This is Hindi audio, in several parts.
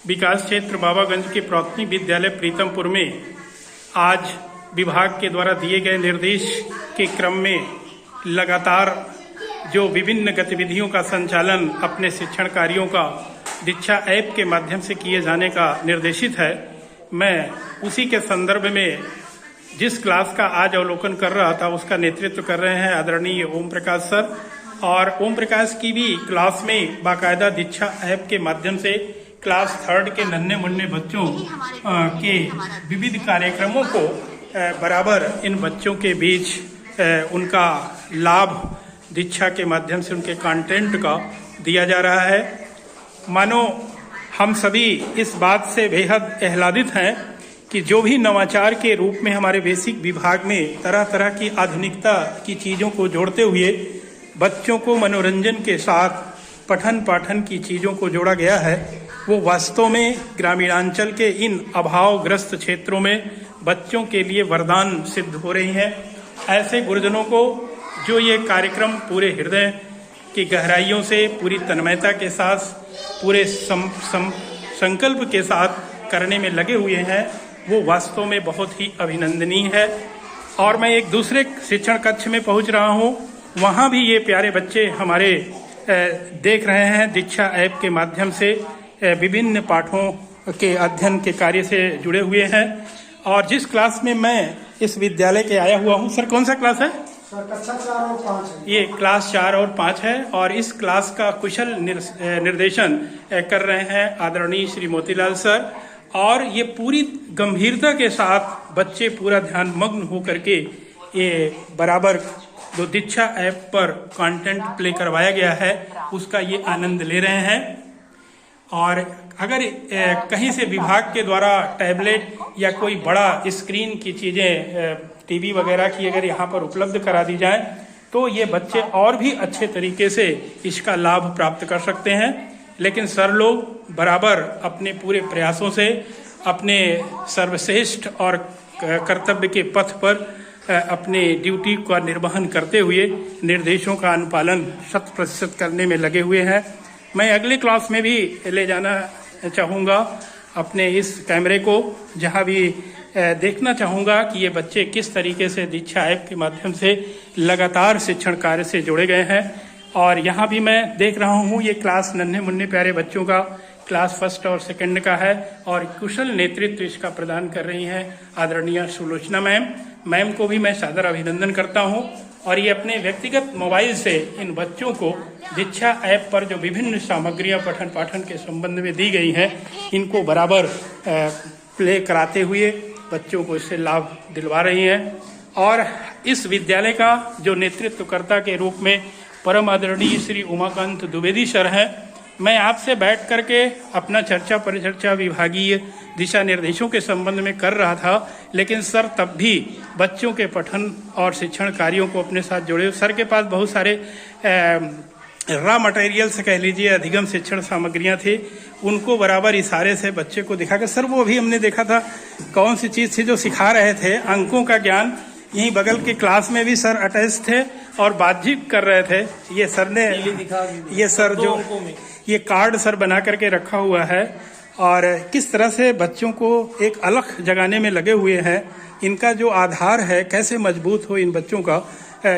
विकास क्षेत्र बाबागंज के प्राथमिक विद्यालय प्रीतमपुर में आज विभाग के द्वारा दिए गए निर्देश के क्रम में लगातार जो विभिन्न गतिविधियों का संचालन अपने शिक्षण कार्यों का दीक्षा ऐप के माध्यम से किए जाने का निर्देशित है। मैं उसी के संदर्भ में जिस क्लास का आज अवलोकन कर रहा था उसका नेतृत्व कर रहे हैं आदरणीय ओम प्रकाश सर, और ओम प्रकाश की भी क्लास में बाकायदा दीक्षा ऐप के माध्यम से क्लास 3 के नन्हे मुन्ने बच्चों के विविध कार्यक्रमों को बराबर इन बच्चों के बीच उनका लाभ दीक्षा के माध्यम से उनके कंटेंट का दिया जा रहा है। मानो हम सभी इस बात से बेहद आह्लादित हैं कि जो भी नवाचार के रूप में हमारे बेसिक विभाग में तरह तरह की आधुनिकता की चीज़ों को जोड़ते हुए बच्चों को मनोरंजन के साथ पठन पाठन की चीज़ों को जोड़ा गया है, वो वास्तव में ग्रामीणांचल के इन अभावग्रस्त क्षेत्रों में बच्चों के लिए वरदान सिद्ध हो रही हैं। ऐसे गुरुजनों को जो ये कार्यक्रम पूरे हृदय की गहराइयों से पूरी तन्मयता के साथ पूरे संकल्प के साथ करने में लगे हुए हैं, वो वास्तव में बहुत ही अभिनंदनीय है। और मैं एक दूसरे शिक्षण कक्ष में पहुंच रहा हूं, वहां भी ये प्यारे बच्चे हमारे देख रहे हैं दीक्षा ऐप के माध्यम से विभिन्न पाठों के अध्ययन के कार्य से जुड़े हुए हैं। और जिस क्लास में मैं इस विद्यालय के आया हुआ हूं, सर कौन सा क्लास है? सर कक्षा 4 और 5 है। ये क्लास 4 और 5 है और इस क्लास का कुशल निर्देशन कर रहे हैं आदरणीय श्री मोतीलाल सर। और ये पूरी गंभीरता के साथ बच्चे पूरा ध्यान मग्न होकर के ये बराबर जो दीक्षा ऐप पर कंटेंट प्ले करवाया गया है उसका ये आनंद ले रहे हैं। और अगर कहीं से विभाग के द्वारा टैबलेट या कोई बड़ा स्क्रीन की चीज़ें टीवी वगैरह की अगर यहाँ पर उपलब्ध करा दी जाए तो ये बच्चे और भी अच्छे तरीके से इसका लाभ प्राप्त कर सकते हैं। लेकिन सर लोग बराबर अपने पूरे प्रयासों से अपने सर्वश्रेष्ठ और कर्तव्य के पथ पर अपने ड्यूटी का निर्वहन करते हुए निर्देशों का अनुपालन 100% करने में लगे हुए हैं। मैं अगले क्लास में भी ले जाना चाहूँगा अपने इस कैमरे को, जहाँ भी देखना चाहूँगा कि ये बच्चे किस तरीके से दीक्षा ऐप के माध्यम से लगातार शिक्षण कार्य से जुड़े गए हैं। और यहाँ भी मैं देख रहा हूँ ये क्लास नन्हे मुन्ने प्यारे बच्चों का क्लास 1 और 2 का है और कुशल नेतृत्व इसका प्रदान कर रही हैं आदरणीय सुलोचना मैम को भी मैं सादर अभिनंदन करता हूँ। और ये अपने व्यक्तिगत मोबाइल से इन बच्चों को दीक्षा ऐप पर जो विभिन्न सामग्रियाँ पठन पाठन के संबंध में दी गई हैं इनको बराबर प्ले कराते हुए बच्चों को इससे लाभ दिलवा रही हैं। और इस विद्यालय का जो नेतृत्वकर्ता के रूप में परम आदरणीय श्री उमाकांत द्विवेदी सर हैं, मैं आपसे बैठ करके अपना चर्चा परिचर्चा विभागीय दिशा निर्देशों के संबंध में कर रहा था, लेकिन सर तब भी बच्चों के पठन और शिक्षण कार्यों को अपने साथ जोड़े। सर के पास बहुत सारे रॉ मटेरियल्स कह लीजिए, अधिगम शिक्षण सामग्रियां थी, उनको बराबर इशारे से बच्चे को दिखाकर सर वो अभी हमने देखा था कौन सी चीज़ थी जो सिखा रहे थे, अंकों का ज्ञान। यहीं बगल के क्लास में भी सर अटैच थे और बातचीत कर रहे थे। ये सर ने ये सर जो ये कार्ड सर बना करके रखा हुआ है और किस तरह से बच्चों को एक अलग जगाने में लगे हुए हैं, इनका जो आधार है कैसे मजबूत हो इन बच्चों का,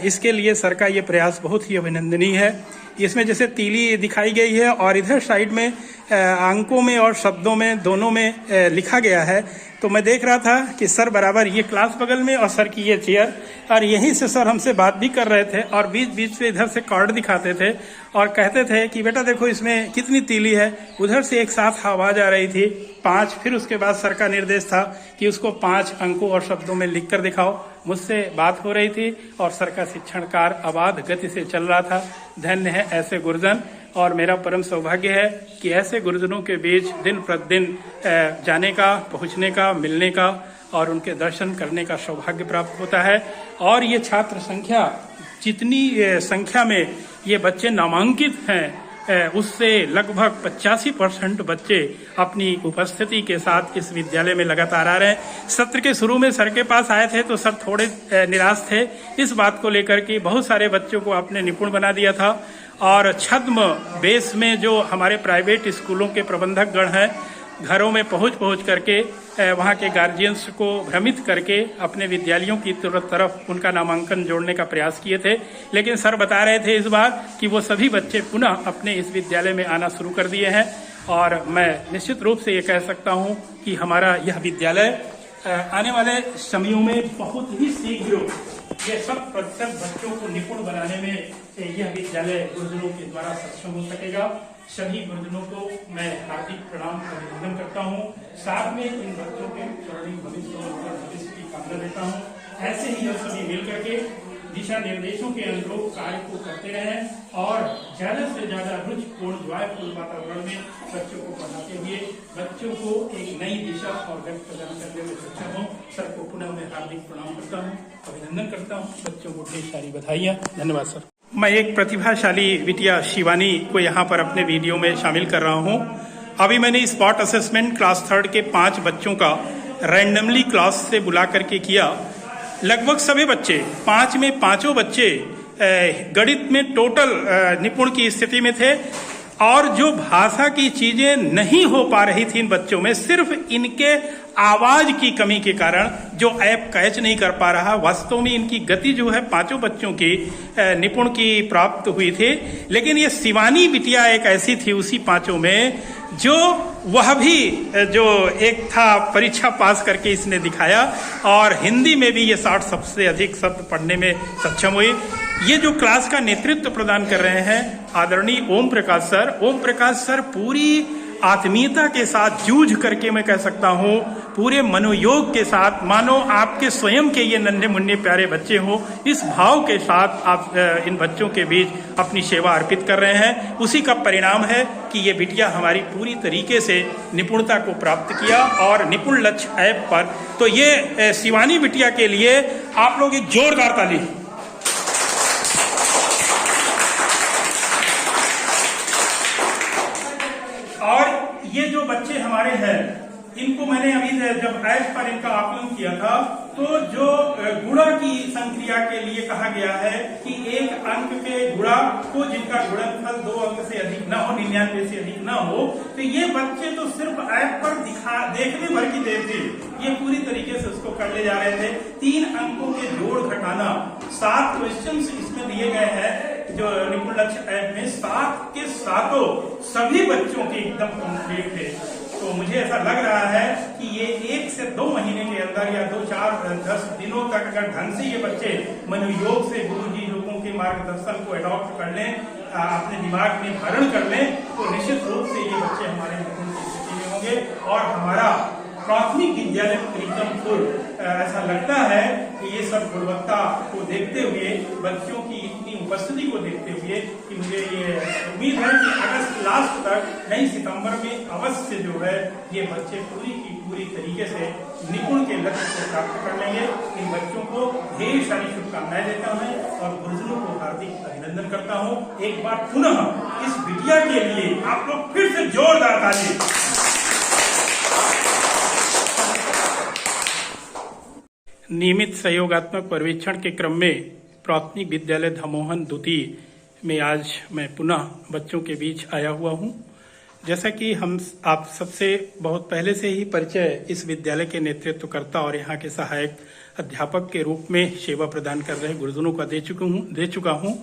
इसके लिए सर का ये प्रयास बहुत ही अभिनंदनीय है। इसमें जैसे तीली दिखाई गई है और इधर साइड में अंकों में और शब्दों में दोनों में लिखा गया है। तो मैं देख रहा था कि सर बराबर ये क्लास बगल में और सर की ये चेयर, और यहीं से सर हमसे बात भी कर रहे थे और बीच बीच में इधर से कार्ड दिखाते थे और कहते थे कि बेटा देखो इसमें कितनी तीली है। उधर से एक साथ आवाज आ रही थी 5, फिर उसके बाद सर का निर्देश था कि उसको 5 अंकों और शब्दों में लिख कर दिखाओ। मुझसे बात हो रही थी और सर का शिक्षण कार्य अबाध गति से चल रहा था। धन्य है ऐसे गुरुजन, और मेरा परम सौभाग्य है कि ऐसे गुरुजनों के बीच दिन प्रतिदिन जाने का, पहुंचने का, मिलने का और उनके दर्शन करने का सौभाग्य प्राप्त होता है। और ये छात्र संख्या जितनी संख्या में ये बच्चे नामांकित हैं उससे लगभग 85% बच्चे अपनी उपस्थिति के साथ इस विद्यालय में लगातार आ रहे हैं। सत्र के शुरू में सर के पास आए थे तो सर थोड़े निराश थे इस बात को लेकर कि बहुत सारे बच्चों को आपने निपुण बना दिया था, और छद्म बेस में जो हमारे प्राइवेट स्कूलों के प्रबंधक गण हैं घरों में पहुंच करके वहां के गार्जियंस को भ्रमित करके अपने विद्यालयों की तरफ उनका नामांकन जोड़ने का प्रयास किए थे। लेकिन सर बता रहे थे इस बार कि वो सभी बच्चे पुनः अपने इस विद्यालय में आना शुरू कर दिए हैं और मैं निश्चित रूप से ये कह सकता हूं कि हमारा यह विद्यालय आने वाले समयों में बहुत ही शीघ्र ये 100% बच्चों को निपुण बनाने में यह विद्यालय गुरुजनों के द्वारा सक्षम हो सकेगा। सभी गुरुजनों को मैं हार्दिक प्रणाम अभिनंदन करता हूँ। साथ में इन बच्चों के स्वर्णिम भविष्य की कामना देता हूँ। ऐसे ही हम सभी मिलकर के दिशा निर्देशों के अनुरूप कार्य को करते रहें और ज्यादा से ज्यादा रुचिपूर्ण जॉयफुल वातावरण में बच्चों को पढ़ाते हुए बच्चों को एक नई दिशा और गति प्रदान करने में सक्षम हो। सर को पुनः मैं हार्दिक प्रणाम करता हूँ, अभिनंदन करता हूँ। बच्चों को ढेर सारी बधाइयाँ। धन्यवाद सर। मैं एक प्रतिभाशाली बिटिया शिवानी को यहाँ पर अपने वीडियो में शामिल कर रहा हूँ। अभी मैंने स्पॉट असेसमेंट क्लास 3 के 5 बच्चों का रैंडमली क्लास से बुला करके किया। लगभग सभी बच्चे 5 में 5 बच्चे गणित में टोटल निपुण की स्थिति में थे और जो भाषा की चीजें नहीं हो पा रही थी इन बच्चों में, सिर्फ इनके आवाज की कमी के कारण जो ऐप कैच नहीं कर पा रहा। वास्तव में इनकी गति जो है 5 बच्चों की निपुण की प्राप्त हुई थी। लेकिन ये शिवानी बिटिया एक ऐसी थी उसी 5 में जो वह भी जो एक था परीक्षा पास करके इसने दिखाया और हिंदी में भी ये 60 सबसे अधिक शब्द पढ़ने में सक्षम हुई। ये जो क्लास का नेतृत्व प्रदान कर रहे हैं आदरणीय ओम प्रकाश सर पूरी आत्मीयता के साथ जूझ करके मैं कह सकता हूँ, पूरे मनोयोग के साथ, मानो आपके स्वयं के ये नन्हे मुन्ने प्यारे बच्चे हो, इस भाव के साथ आप इन बच्चों के बीच अपनी सेवा अर्पित कर रहे हैं। उसी का परिणाम है कि ये बिटिया हमारी पूरी तरीके से निपुणता को प्राप्त किया और निपुण लक्ष्य ऐप पर। तो ये शिवानी बिटिया के लिए आप लोग एक जोरदार ताली। और ये जो बच्चे हमारे हैं इनको मैंने अभी जब ऐप पर इनका आकलन किया था तो जो गुणा की संक्रिया के लिए कहा गया है कि 1 अंक के गुणा को जिनका गुणनफल 2 अंक से अधिक न हो, 99 से अधिक न हो, तो ये बच्चे तो सिर्फ ऐप पर देखने भर की देर थी, ये पूरी तरीके से उसको कर ले जा रहे थे। 3 अंकों के जोड़ घटाना, 7 क्वेश्चन इसमें दिए गए हैं जो निपुण लक्ष्य ऐप में, 7 के 7 सभी बच्चों के एकदम कंप्लीट थे। तो मुझे ऐसा लग रहा है कि ये 1 से 2 महीने के अंदर या 2, 4, 10 दिनों तक अगर ढंग से ये बच्चे मनोयोग से गुरुजी लोगों के मार्गदर्शन को अडॉप्ट कर लें, अपने दिमाग में धारण कर लें, तो निश्चित रूप से ये बच्चे हमारे निपुण की स्थिति में होंगे और हमारा प्राथमिक विद्यालय एकदम फुल। ऐसा लगता है कि ये सब गुणवत्ता को देखते हुए, बच्चों की इतनी उपस्थिति को देखते हुए कि मुझे ये उम्मीद है कि अगस्त लास्ट तक, नहीं सितंबर में अवश्य जो है ये बच्चे पूरी की पूरी तरीके से निपुण के लक्ष्य को प्राप्त कर लेंगे। इन बच्चों को ढेर सारी शुभकामनाएं देता हूँ और गुरुजनों को हार्दिक अभिनंदन करता हूँ। एक बार पुनः इस बिटिया के लिए आप लोग फिर से जोरदार ताली। नियमित सहयोगात्मक पर्यवेक्षण के क्रम में प्राथमिक विद्यालय धमोहन द्वितीय में आज मैं पुनः बच्चों के बीच आया हुआ हूं। जैसा कि हम आप सबसे बहुत पहले से ही परिचय इस विद्यालय के नेतृत्वकर्ता और यहाँ के सहायक अध्यापक के रूप में सेवा प्रदान कर रहे गुरुजनों का दे चुका हूं।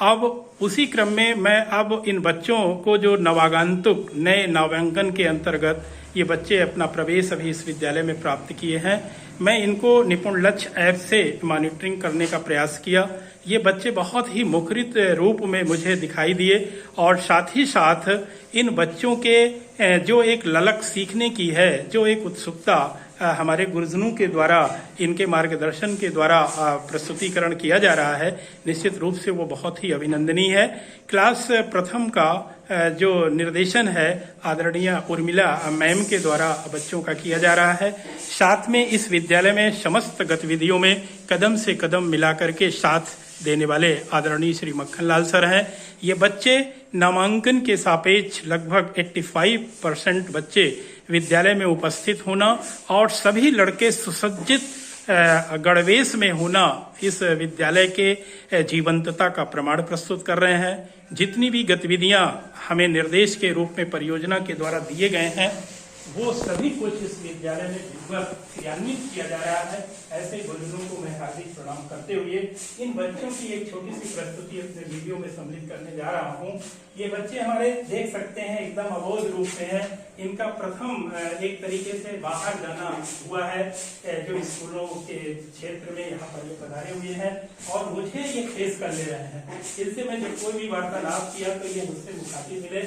अब उसी क्रम में मैं अब इन बच्चों को जो नवागंतुक नए नामांकन के अंतर्गत ये बच्चे अपना प्रवेश अभी इस विद्यालय में प्राप्त किए हैं, मैं इनको निपुण लक्ष्य ऐप से मॉनिटरिंग करने का प्रयास किया। ये बच्चे बहुत ही मुखरित रूप में मुझे दिखाई दिए और साथ ही साथ इन बच्चों के जो एक ललक सीखने की है, जो एक उत्सुकता हमारे गुरुजनों के द्वारा, इनके मार्गदर्शन के द्वारा प्रस्तुतिकरण किया जा रहा है, निश्चित रूप से वो बहुत ही अभिनंदनीय है। क्लास प्रथम का जो निर्देशन है आदरणीय उर्मिला मैम के द्वारा बच्चों का किया जा रहा है। साथ में इस विद्यालय में समस्त गतिविधियों में कदम से कदम मिलाकर के साथ देने वाले आदरणीय श्री मक्खनलाल सर हैं। ये बच्चे नामांकन के सापेक्ष लगभग 85% बच्चे विद्यालय में उपस्थित होना और सभी लड़के सुसज्जित गणवेश में होना इस विद्यालय के जीवंतता का प्रमाण प्रस्तुत कर रहे हैं। जितनी भी गतिविधियां हमें निर्देश के रूप में परियोजना के द्वारा दिए गए हैं, वो सभी कुछ इस विद्यालय में विधिवत क्रियान्वित किया जा रहा है। ऐसे बुजुर्गों को मैं हार्दिक प्रणाम करते हुए इन बच्चों की एक छोटी सी प्रस्तुति अपने वीडियो में सम्मिलित करने जा रहा हूँ। ये बच्चे हमारे देख सकते हैं एकदम अबोध रूप में है। इनका प्रथम एक तरीके से बाहर जाना हुआ है जो स्कूलों के क्षेत्र में यहाँ पर ये पधारे हुए हैं और मुझे ये फेस कर ले रहे हैं। इससे मैं जब कोई भी वार्तालाप किया तो ये मुझसे मुखातिब मिले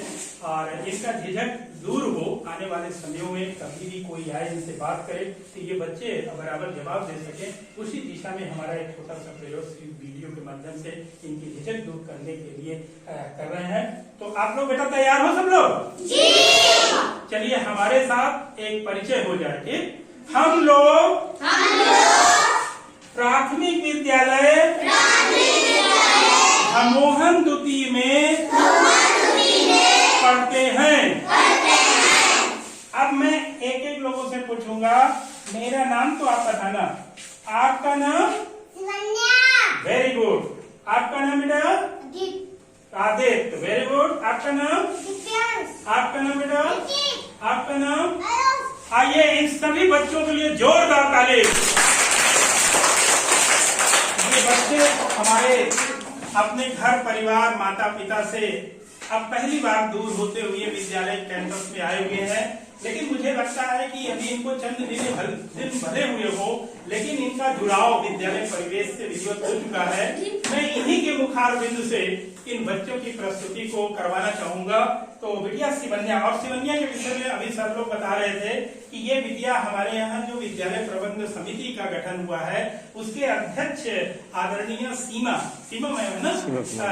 और इनका झिझक दूर हो। आने वाले समयों में कभी भी कोई आए इनसे बात करे तो ये बच्चे बराबर जवाब दे सके, उसी दिशा में हमारा एक छोटा सा प्रयोग वीडियो के माध्यम से इनकी झिझक दूर करने के लिए कर रहे हैं। तो आप लोग बेटा तैयार हो सब लोग? चलिए हमारे साथ एक परिचय हो जाए। ठीक, हम लोग प्राथमिक विद्यालय मोहन द्वितीय में पढ़ते हैं। अब मैं एक एक लोगों से पूछूंगा, मेरा नाम तो आप बताना। आपका नाम? Very good. आपका नाम बेटा? आदित्य। Very good. आपका नाम? आपका नाम बेटा? आपका नाम? आइए इन सभी बच्चों के लिए जोरदार ताली। ये बच्चे हमारे अपने घर परिवार माता पिता से अब पहली बार दूर होते हुए विद्यालय कैंपस में आए हुए हैं। लेकिन मुझे लगता है कि अभी इनको चंद दिन भले हुए हो, लेकिन इनका जुड़ाव विद्यालय परिवेश से विधिवत हो चुका है। मैं इन्हीं के मुखार बिंदु से इन बच्चों की प्रस्तुति को करवाना चाहूंगा। तो विद्या सिवन्या, और सिवन्या के विषय में अभी सर लोग बता रहे थे कि ये विद्या हमारे यहाँ जो विद्यालय प्रबंध समिति का गठन हुआ है उसके अध्यक्ष आदरणीय सीमा मैम है ना,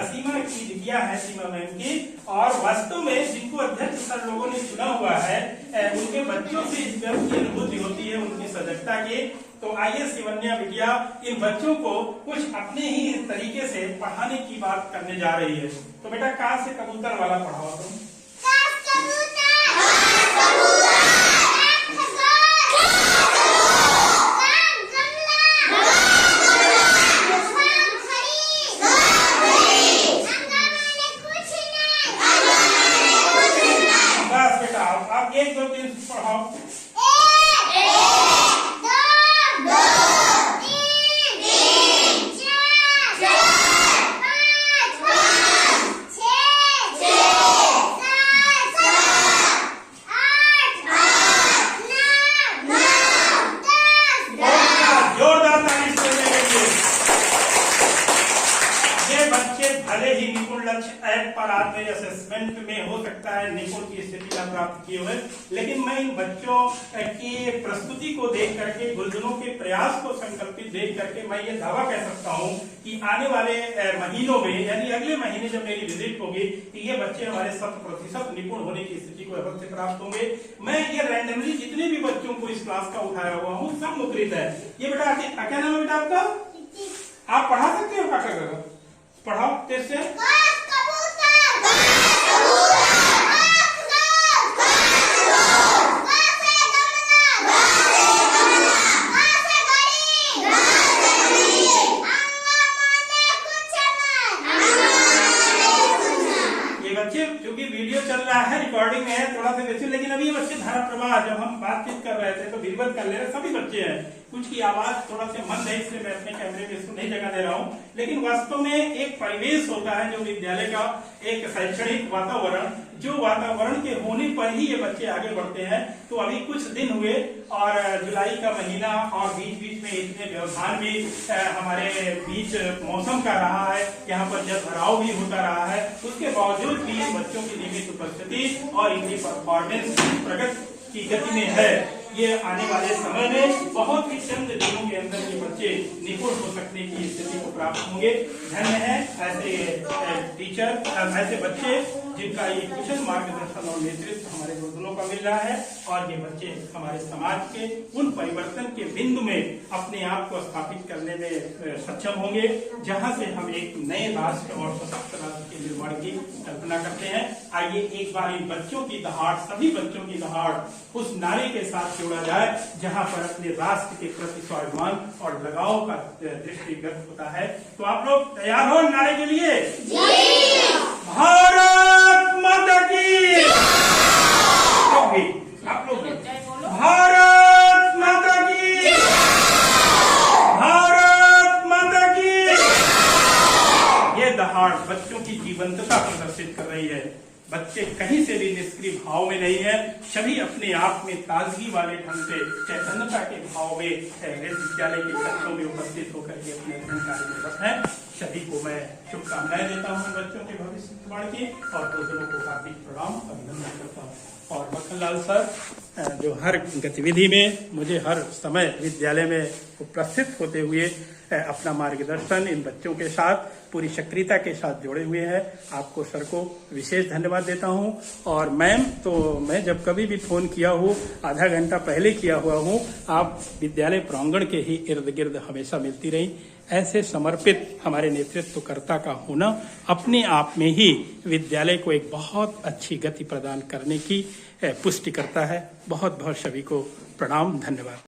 सीमा की विद्या है, सीमा मैम की। और वास्तव में जिनको अध्यक्ष सर लोगों ने चुना हुआ है उनके बच्चों से इस गर्व की अनुभूति होती है, उनकी सजगता की। तो आइए सिवन्या विद्या इन बच्चों को कुछ अपने ही तरीके से पढ़ाने की बात करने जा रही है। तो बेटा कहाँ से कबूतर वाला पढ़ाओ तुम। बस बेटा आप 1 2 3 पढ़ाओ। भले ही निपुण लक्ष्य ऐप पर आते असेसमेंट में हो सकता है निपुण की स्थिति का प्राप्त किए हुए, लेकिन मैं इन बच्चों की प्रस्तुति को देख करके, गुरुजनों के प्रयास को संकल्पित देख करके मैं ये दावा कह सकता हूँ कि आने वाले महीनों में, यानी अगले महीने जब मेरी विजिट होगी, ये बच्चे हमारे 100% निपुण होने की स्थिति को अवश्य प्राप्त होंगे। मैं ये रैंडमली जितने भी बच्चों को इस क्लास का उठाया हुआ हूँ सब मुखरित है। ये बेटा क्या नाम है बेटा आपका? आप पढ़ा सकते हो? क्या पढ़ाओ तेज से। ये बच्चे क्योंकि वीडियो चल रहा है, रिकॉर्डिंग में है, थोड़ा सा देखिए, लेकिन अभी ये बच्चे धारा प्रवाह जब हम बातचीत कर रहे थे तो विधिवत कर ले रहे सभी बच्चे हैं। कुछ की आवाज थोड़ा सा मंद है इसलिए मैं अपने कैमरे में इसको नहीं जगह दे रहा हूँ, लेकिन वास्तव में एक परिवेश होता है जो विद्यालय का एक शैक्षणिक वातावरण, जो वातावरण के होने पर ही ये बच्चे आगे बढ़ते हैं। तो अभी कुछ दिन हुए और जुलाई का महीना और बीच बीच में इतने व्यवधान भी हमारे बीच मौसम का रहा है, यहाँ पर जल भराव भी होता रहा है, उसके बावजूद भी बच्चों की नियमित उपस्थिति और इनकी परफॉर्मेंस प्रगति की गति में है। ये आने वाले समय में बहुत ही चंद दिनों के अंदर ये बच्चे निपुण हो सकने की स्थिति को प्राप्त होंगे। धन्य है ऐसे टीचर, ऐसे बच्चे जिनका ये कुशल मार्गदर्शन और नेतृत्व हमारे गुरुजनों का मिल रहा है, और ये बच्चे हमारे समाज के उन परिवर्तन के बिंदु में अपने आप को स्थापित करने में सक्षम होंगे, जहां से हम एक नए राष्ट्र और सशक्त राष्ट्र के निर्माण की कल्पना करते हैं। आइए एक बार इन बच्चों की दहाड़, सभी बच्चों की दहाड़ उस नारे के साथ जोड़ा जाए जहां पर अपने राष्ट्र के प्रति स्वाभिमान और लगाव का दृष्टिगत होता है। तो आप लोग तैयार हो नारे के लिए? भारत माता की। आप लोग और बच्चों की जीवंतता प्रदर्शित कर रही है। बच्चे कहीं से भी निष्क्रिय भाव में नहीं है, सभी अपने आप में ताजगी वाले ढंग से चैतन्यता के भाव में विद्यालय के कक्षों में उपस्थित होकर के अपने अध्ययन कार्य में रत हैं। सभी को मैं शुभकामनाएं देता हूं बच्चों के भविष्य निर्माण की, और दोस्तों को हार्दिक प्रणाम अभिनंदन करता हूं। और मक्खनलाल सर जो हर गतिविधि में मुझे हर समय विद्यालय में उपस्थित होते हुए अपना मार्गदर्शन इन बच्चों के साथ पूरी सक्रियता के साथ जोड़े हुए हैं, आपको सर को विशेष धन्यवाद देता हूं। और मैम तो मैं जब कभी भी फोन किया हूं आधा घंटा पहले किया हुआ हूं, आप विद्यालय प्रांगण के ही इर्द गिर्द हमेशा मिलती रही। ऐसे समर्पित हमारे नेतृत्वकर्ता का होना अपने आप में ही विद्यालय को एक बहुत अच्छी गति प्रदान करने की पुष्टि करता है। बहुत बहुत सभी को प्रणाम, धन्यवाद।